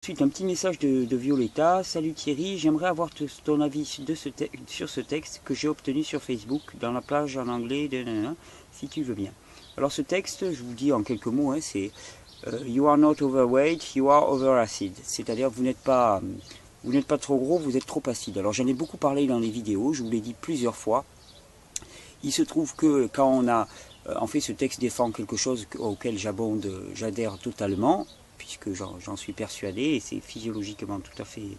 Ensuite, un petit message de Violetta. Salut Thierry, j'aimerais avoir ton avis sur ce texte que j'ai obtenu sur Facebook dans la plage en anglais de si tu veux bien. Alors ce texte, je vous dis en quelques mots, hein, c'est You are not overweight, you are overacid. C'est-à-dire vous n'êtes pas trop gros, vous êtes trop acide. Alors j'en ai beaucoup parlé dans les vidéos, je vous l'ai dit plusieurs fois. Il se trouve que quand on a en fait ce texte défend quelque chose auquel j'adhère totalement, puisque j'en suis persuadé, et c'est physiologiquement tout à fait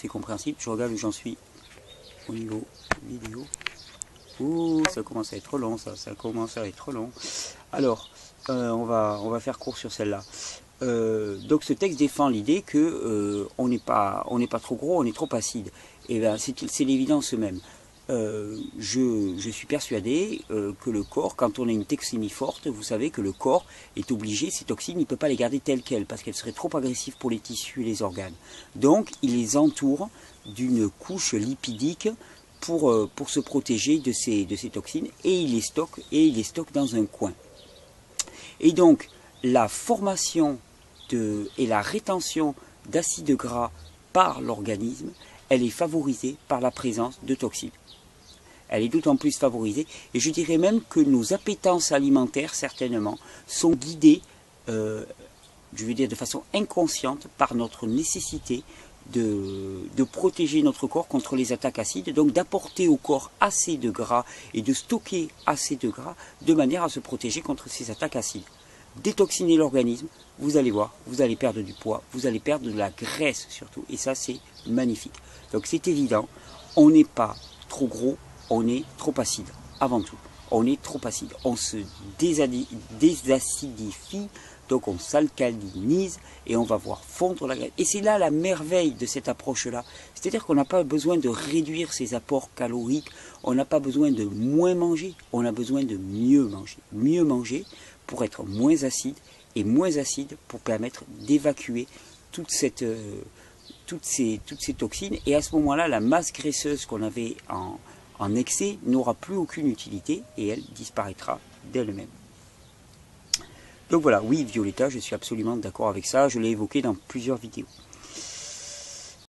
compréhensible. Je regarde où j'en suis au niveau vidéo. Ouh, ça commence à être long, ça commence à être long. Alors, on va faire court sur celle-là. Donc ce texte défend l'idée que on n'est pas trop gros, on est trop acide. Et bien c'est l'évidence même. Je suis persuadé que le corps, quand on a une toxémie forte, vous savez que le corps est obligé, ces toxines, il ne peut pas les garder telles quelles, parce qu'elles seraient trop agressives pour les tissus et les organes. Donc il les entoure d'une couche lipidique pour se protéger de ces toxines, et il les stocke dans un coin. Et donc la formation et la rétention d'acides gras par l'organisme, elle est favorisée par la présence de toxines. Elle est d'autant plus favorisée, et je dirais même que nos appétences alimentaires, certainement, sont guidées, je veux dire de façon inconsciente, par notre nécessité de protéger notre corps contre les attaques acides, donc d'apporter au corps assez de gras et de stocker assez de gras de manière à se protéger contre ces attaques acides. Détoxiner l'organisme, vous allez voir, vous allez perdre du poids, vous allez perdre de la graisse surtout, et ça c'est magnifique. Donc c'est évident, on n'est pas trop gros, on est trop acide, avant tout. On est trop acide, on se désacidifie, donc on s'alcalinise et on va voir fondre la graisse. Et c'est là la merveille de cette approche-là. C'est-à-dire qu'on n'a pas besoin de réduire ses apports caloriques, on n'a pas besoin de moins manger, on a besoin de mieux manger. Mieux manger pour être moins acide, et moins acide pour permettre d'évacuer toutes ces toxines. Et à ce moment-là, la masse graisseuse qu'on avait en excès n'aura plus aucune utilité et elle disparaîtra d'elle-même. Donc voilà, oui Violetta, je suis absolument d'accord avec ça, je l'ai évoqué dans plusieurs vidéos.